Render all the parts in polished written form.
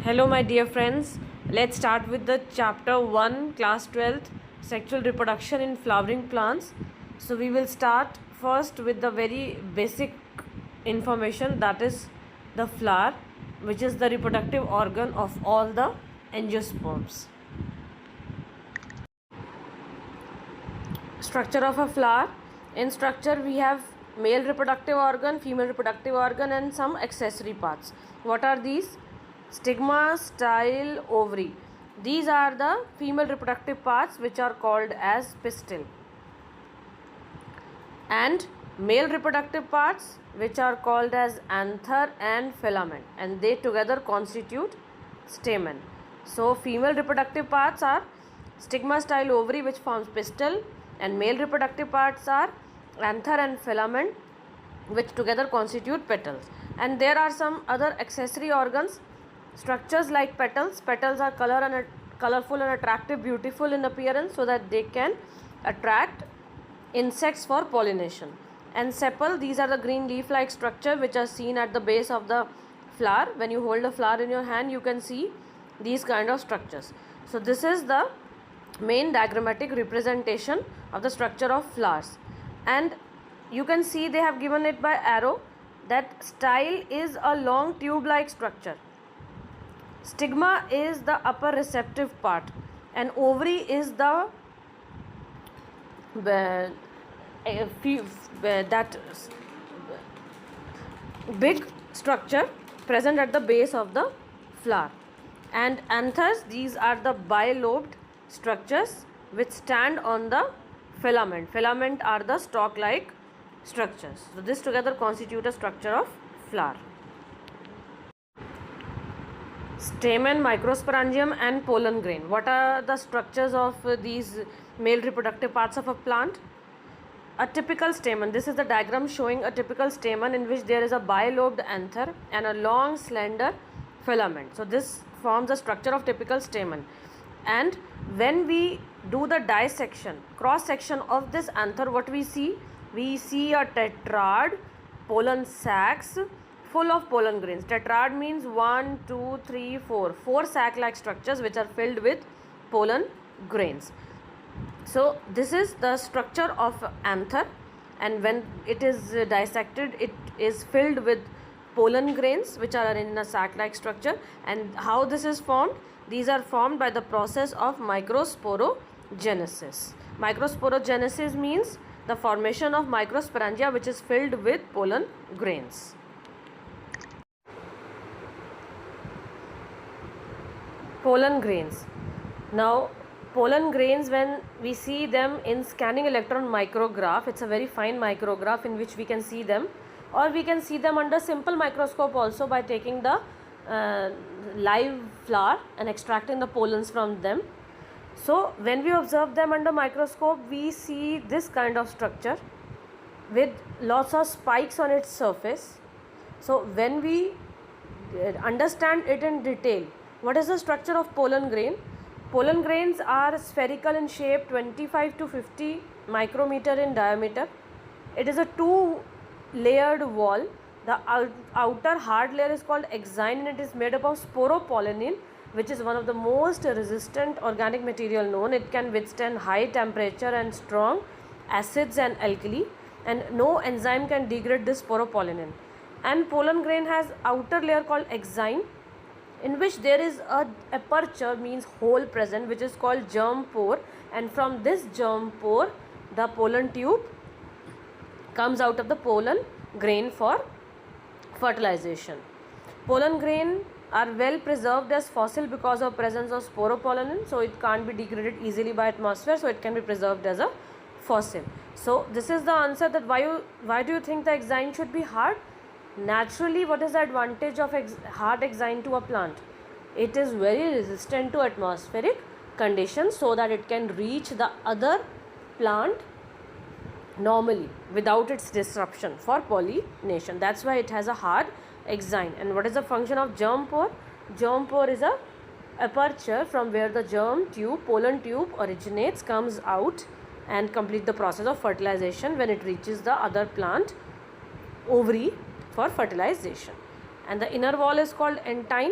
Hello, my dear friends. Let's start with the chapter 1, class 12th, sexual reproduction in flowering plants. So, we will start first with the very basic information, that is the flower, which is the reproductive organ of all the angiosperms. Structure of a flower. In structure, we have male reproductive organ, female reproductive organ, and some accessory parts. What are these? Stigma, style, ovary. These are the female reproductive parts which are called as pistil. And male reproductive parts which are called as anther and filament, and they together constitute stamen. So female reproductive parts are stigma, style, ovary, which forms pistil, and male reproductive parts are anther and filament, which together constitute petals. And there are some other accessory organs, structures like petals. Petals are colorful and attractive, beautiful in appearance, so that they can attract insects for pollination. And sepal, these are the green leaf like structure which are seen at the base of the flower. When you hold a flower in your hand, you can see these kind of structures. So this is the main diagrammatic representation of the structure of flowers. And you can see they have given it by arrow that style is a long tube like structure. Stigma is the upper receptive part, and ovary is the that big structure present at the base of the flower. And anthers, these are the bilobed structures which stand on the filament. Filament are the stalk like structures. So this together constitute a structure of flower. Stamen, microsporangium, and pollen grain. What are the structures of these male reproductive parts of a plant? A typical stamen. This is the diagram showing a typical stamen in which there is a bilobed anther and a long slender filament. So this forms a structure of typical stamen. And when we do the dissection, cross section of this anther, what we see? We see a tetrad, pollen sacs full of pollen grains. Tetrad means 1, 2, 3, 4. 4 sac like structures which are filled with pollen grains. So this is the structure of anther, and when it is dissected, it is filled with pollen grains which are in a sac like structure. And how this is formed? These are formed by the process of microsporogenesis. Microsporogenesis means the formation of microsporangia which is filled with pollen grains. Pollen grains. Now pollen grains, when we see them in scanning electron micrograph, it's a very fine micrograph in which we can see them, or we can see them under simple microscope also by taking the live flower and extracting the pollens from them. So when we observe them under microscope, we see this kind of structure with lots of spikes on its surface. So when we understand it in detail, what is the structure of pollen grain? Pollen grains are spherical in shape, 25 to 50 micrometer in diameter. It is a two-layered wall. The outer hard layer is called exine, and it is made up of sporopollenin, which is one of the most resistant organic material known. It can withstand high temperature and strong acids and alkali, and no enzyme can degrade this sporopollenin. And pollen grain has outer layer called exine, in which there is a aperture, means hole present, which is called germ pore, and from this germ pore the pollen tube comes out of the pollen grain for fertilization. Pollen grain are well preserved as fossil because of presence of sporopollenin, so it can't be degraded easily by atmosphere, so it can be preserved as a fossil. So this is the answer, that why do you think the exine should be hard? Naturally, what is the advantage of hard exine to a plant? It is very resistant to atmospheric conditions, so that it can reach the other plant normally without its disruption for pollination. That's why it has a hard exine. And what is the function of germ pore? Germ pore is a aperture from where the germ tube, pollen tube originates, comes out and complete the process of fertilization when it reaches the other plant ovary for fertilization. And the inner wall is called entine.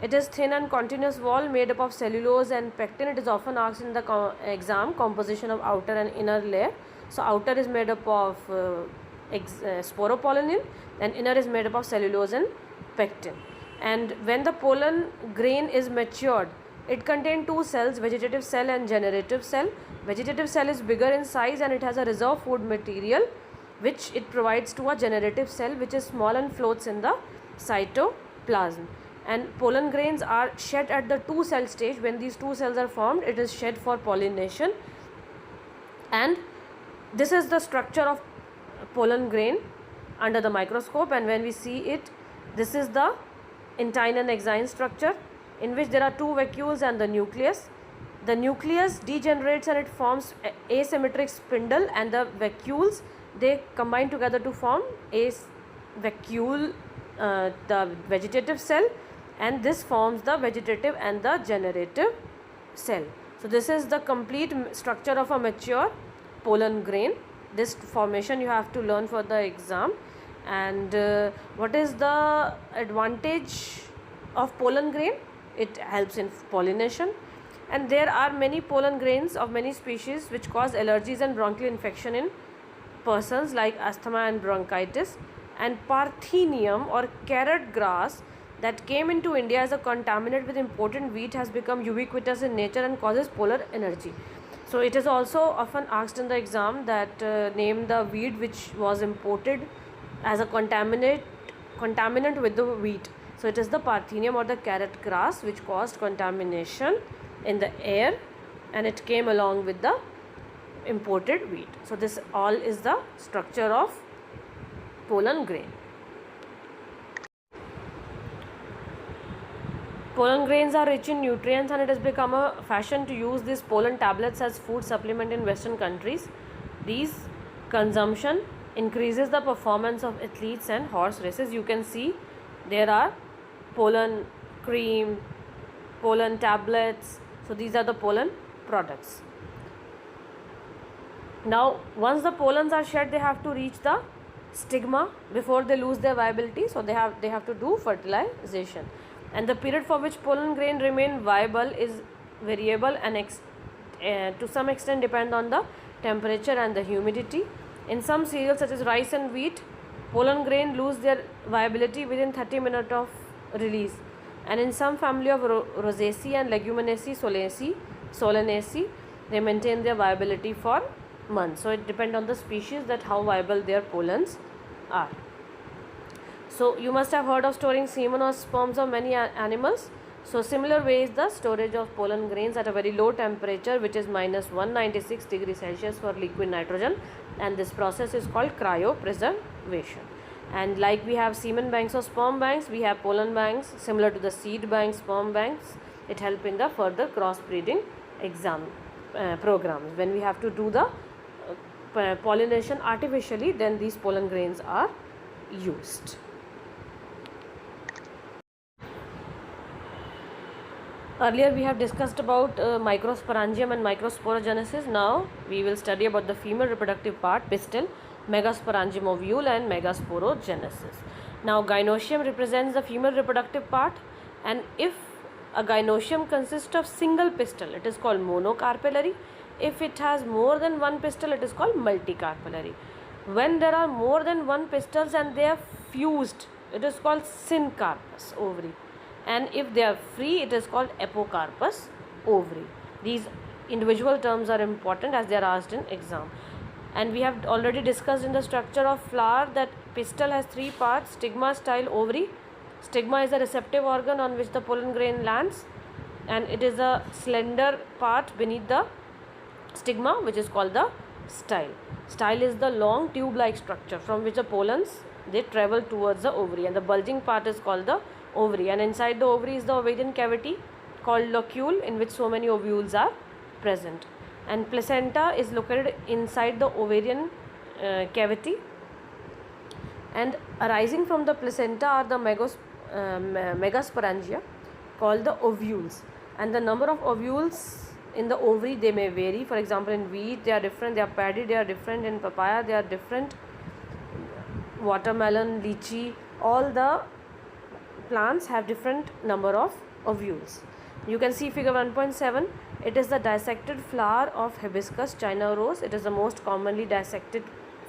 It is thin and continuous wall made up of cellulose and pectin. It is often asked in the exam composition of outer and inner layer. So outer is made up of sporopollenin, and inner is made up of cellulose and pectin. And when the pollen grain is matured, it contains two cells, vegetative cell and generative cell. Vegetative cell is bigger in size and it has a reserve food material which it provides to a generative cell, which is small and floats in the cytoplasm. And pollen grains are shed at the two cell stage. When these two cells are formed, it is shed for pollination. And this is the structure of pollen grain under the microscope, and when we see it, this is the intine and exine structure, in which there are two vacuoles and the nucleus. The nucleus degenerates and it forms asymmetric spindle, and the vacuoles, they combine together to form a vacuole, the vegetative cell, and this forms the vegetative and the generative cell. So this is the complete structure of a mature pollen grain. This formation you have to learn for the exam. And what is the advantage of pollen grain? It helps in pollination, and there are many pollen grains of many species which cause allergies and bronchial infection in persons, like asthma and bronchitis. And Parthenium or carrot grass that came into India as a contaminant with imported wheat has become ubiquitous in nature and causes polar allergy. So it is also often asked in the exam that name the weed which was imported as a contaminant with the wheat. So it is the Parthenium or the carrot grass which caused contamination in the air, and it came along with the imported wheat. So this all is the structure of pollen grain. Pollen grains are rich in nutrients, and it has become a fashion to use these pollen tablets as food supplement in Western countries. These consumption increases the performance of athletes and horse races. You can see there are pollen cream, pollen tablets. So these are the pollen products. Now once the pollens are shed, they have to reach the stigma before they lose their viability. So they have to do fertilization, and the period for which pollen grain remain viable is variable and to some extent depend on the temperature and the humidity. In some cereals such as rice and wheat, pollen grain lose their viability within 30 minutes of release, and in some family of Rosaceae and Leguminosae, Solanaceae, they maintain their viability for months. So it depends on the species that how viable their pollens are. So you must have heard of storing semen or sperms of many animals. So similar way is the storage of pollen grains at a very low temperature, which is minus 196 degrees Celsius for liquid nitrogen, and this process is called cryopreservation. And like we have semen banks or sperm banks, we have pollen banks similar to the seed banks, sperm banks. It helps in the further crossbreeding programs. When we have to do the pollination artificially, then these pollen grains are used. Earlier we have discussed about microsporangium and microsporogenesis. Now we will study about the female reproductive part, pistil, megasporangium ovule and megasporogenesis. Now gynoecium represents the female reproductive part, and if a gynoecium consists of single pistil, it is called monocarpellary. If it has more than one pistil, it is called multicarpellary. When there are more than one pistils and they are fused, it is called syncarpous ovary. And if they are free, it is called apocarpous ovary. These individual terms are important as they are asked in exam. And we have already discussed in the structure of flower that pistil has three parts: stigma, style, ovary. Stigma is a receptive organ on which the pollen grain lands, and it is a slender part beneath the stigma which is called the style. Style is the long tube-like structure from which the pollens they travel towards the ovary, and the bulging part is called the ovary, and inside the ovary is the ovarian cavity called locule, in which so many ovules are present. And placenta is located inside the ovarian cavity, and arising from the placenta are the megasporangia called the ovules, and the number of ovules in the ovary they may vary. For example, in wheat they are different, they are paddy, they are different, in papaya they are different, watermelon, lychee, all the plants have different number of ovules. You can see figure 1.7. It is the dissected flower of hibiscus China rose. It is the most commonly dissected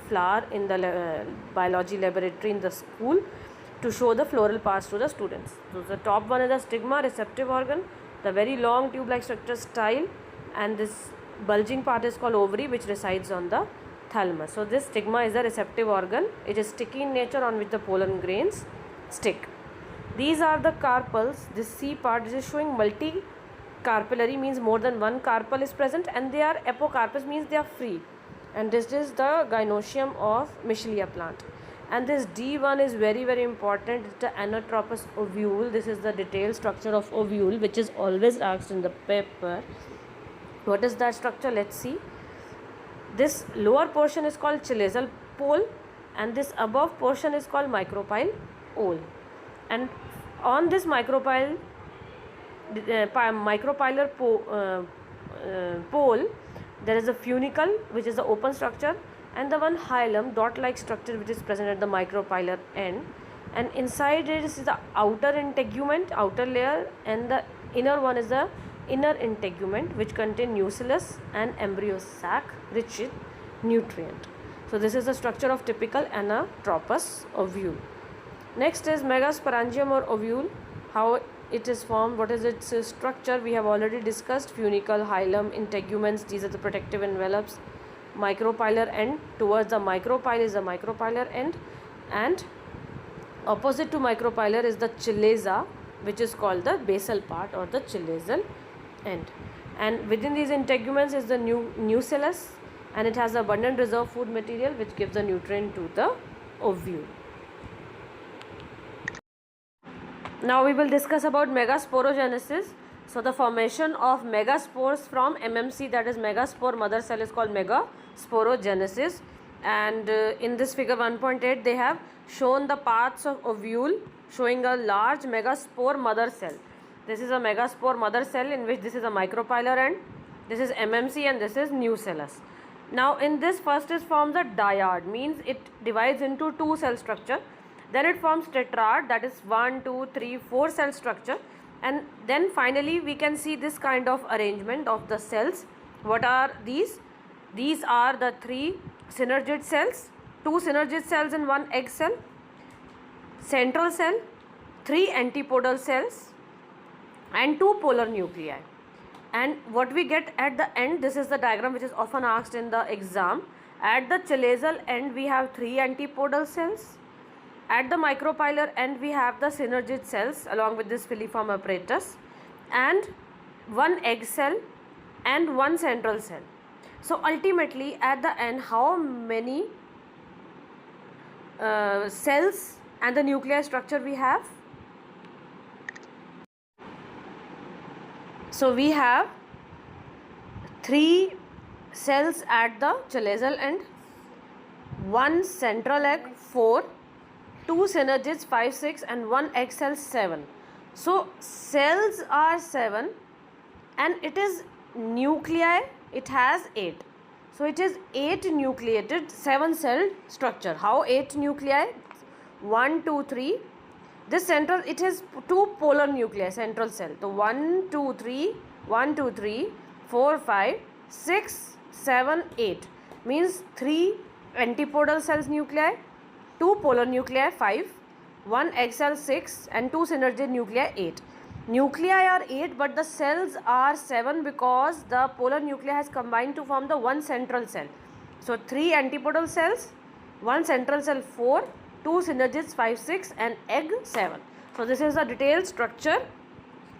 flower in the biology laboratory in the school to show the floral parts to the students. So the top one is the stigma, receptive organ, the very long tube-like structure style, and this bulging part is called ovary, which resides on the thalamus. So this stigma is the receptive organ. It is sticky in nature, on which the pollen grains stick. These are the carpels. This C part, this is showing multi-carpellary, means more than one carpel is present, and they are apocarpous, means they are free. And this is the gynoecium of Michelia plant. And this D1 is very, very important. It's the anatropous ovule. This is the detailed structure of ovule, which is always asked in the paper. What is that structure? Let's see. This lower portion is called chalazal pole, and this above portion is called micropyle ole. And on this micropylar pole, there is a funicle, which is the open structure, and the one hilum, dot-like structure, which is present at the micropylar end. And inside it is the outer integument, outer layer, and the inner one is the inner integument, which contain nucellus and embryo sac rich in nutrient. So this is the structure of typical anatropous ovule. Next is megasporangium or ovule. How it is formed, what is its structure, we have already discussed. Funicle, hilum, integuments, these are the protective envelopes. Micropylar end, towards the micropyle is the micropylar end, and opposite to micropylar is the chalaza, which is called the basal part or the chalazal end. And within these integuments is the nucellus, and it has abundant reserve food material, which gives the nutrient to the ovule. Now we will discuss about megasporogenesis. So the formation of megaspores from MMC, that is megaspore mother cell, is called megasporogenesis. And in this figure 1.8 they have shown the parts of ovule showing a large megaspore mother cell. This is a megaspore mother cell, in which this is a micropylar end, this is MMC, and this is nucellus. Now in this first is forms a dyad, means it divides into two cell structure. Then it forms tetrad, that is 1, 2, 3, 4 cell structure, and then finally we can see this kind of arrangement of the cells. What are these? These are the 3 synergid cells, 2 synergid cells in 1 egg cell, central cell, 3 antipodal cells, and 2 polar nuclei. And what we get at the end, this is the diagram which is often asked in the exam. At the chalazal end we have 3 antipodal cells. At the micropylar end we have the synergid cells along with this filiform apparatus, and 1 egg cell and 1 central cell. So ultimately at the end, how many cells and the nuclear structure we have? So we have 3 cells at the chalazal end, 1 central egg 4, 2 synergids 5, 6, and 1 egg cell 7. So cells are 7 and it is nuclei, it has 8. So it is 8 nucleated 7 cell structure. How 8 nuclei? 1, 2, 3. This central, it has 2 polar nuclei, central cell. So 1, 2, 3, 1, 2, 3, 4, 5, 6, 7, 8. Means 3 antipodal cells nuclei, 2 polar nuclei 5, 1 egg cell 6, and 2 synergid nuclei 8. Nuclei are 8 but the cells are 7 because the polar nuclei has combined to form the 1 central cell. So 3 antipodal cells, 1 central cell 4, 2 synergids 5, 6, and egg 7. So this is the detailed structure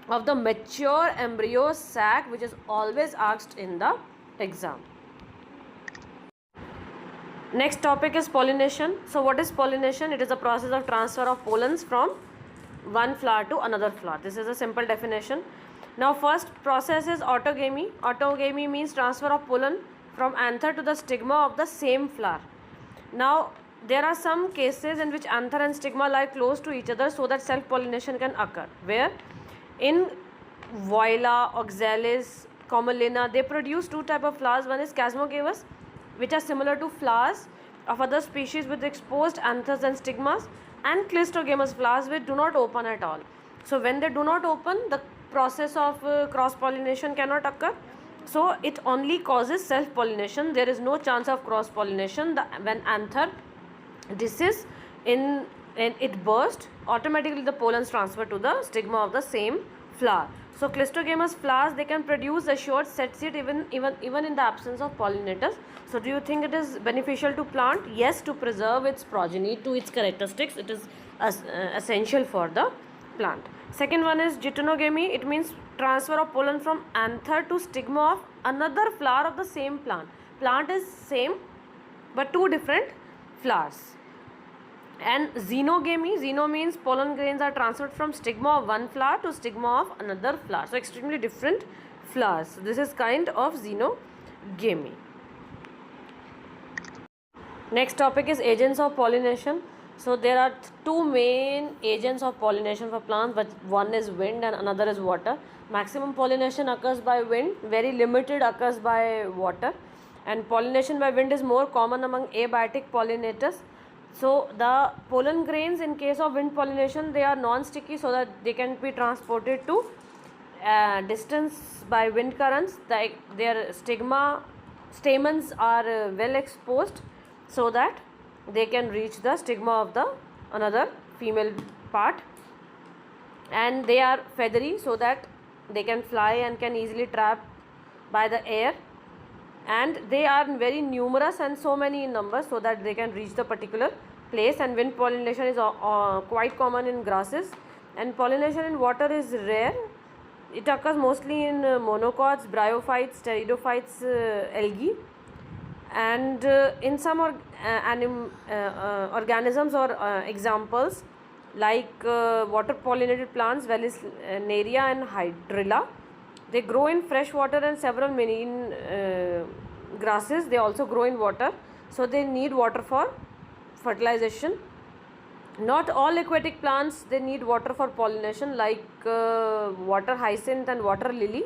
of the mature embryo sac, which is always asked in the exam. Next topic is pollination. So what is pollination? It is a process of transfer of pollens from one flower to another flower. This is a simple definition. Now first process is autogamy. Autogamy means transfer of pollen from anther to the stigma of the same flower. Now there are some cases in which anther and stigma lie close to each other so that self-pollination can occur. Where in Viola, Oxalis, Commelina, they produce 2 types of flowers. One is Chasmogavus, which are similar to flowers of other species with exposed anthers and stigmas, and clistogamous flowers which do not open at all. So when they do not open, the process of cross pollination cannot occur. So it only causes self pollination. There is no chance of cross pollination. When anther disease in it burst, automatically the pollens transfer to the stigma of the same flower. So clistogamous flowers, they can produce assured set seed even in the absence of pollinators. So do you think it is beneficial to plant? Yes, to preserve its progeny to its characteristics, it is essential for the plant. Second one is geitonogamy. It means transfer of pollen from anther to stigma of another flower of the same plant. Plant is same but two different flowers. And xenogamy, xeno means pollen grains are transferred from stigma of one flower to stigma of another flower. So extremely different flowers. So this is kind of xenogamy. Next topic is agents of pollination. So there are two main agents of pollination for plants, but one is wind and another is water. Maximum pollination occurs by wind, very limited occurs by water. And pollination by wind is more common among abiotic pollinators. So the pollen grains in case of wind pollination, they are non-sticky so that they can be transported to distance by wind currents. Their stamens are well exposed so that they can reach the stigma of the another female part, and they are feathery so that they can fly and can easily trap by the air, and they are very numerous and so many in number so that they can reach the particular place. And wind pollination is quite common in grasses, and pollination in water is rare. It occurs mostly in monocots, bryophytes, pteridophytes, algae, and in some organisms or examples like water pollinated plants, Vallisneria and Hydrilla. They grow in fresh water, and several marine grasses, they also grow in water, so they need water for fertilization. Not all aquatic plants, they need water for pollination, like water hyacinth and water lily.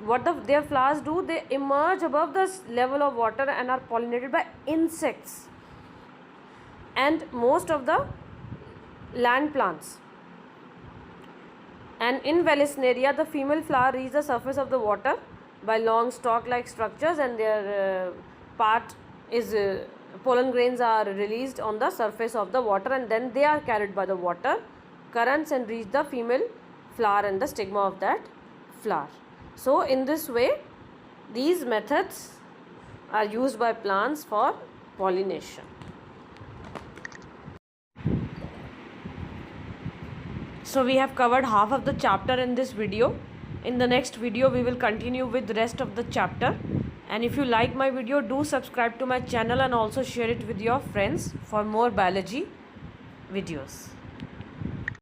What their flowers do, they emerge above the level of water and are pollinated by insects and most of the land plants. And in Vallisneria, the female flower reaches the surface of the water by long stalk-like structures, and their part is pollen grains are released on the surface of the water, and then they are carried by the water currents and reach the female flower and the stigma of that flower. So in this way, these methods are used by plants for pollination. So we have covered half of the chapter in this video. In the next video, we will continue with the rest of the chapter. And if you like my video, do subscribe to my channel and also share it with your friends for more biology videos.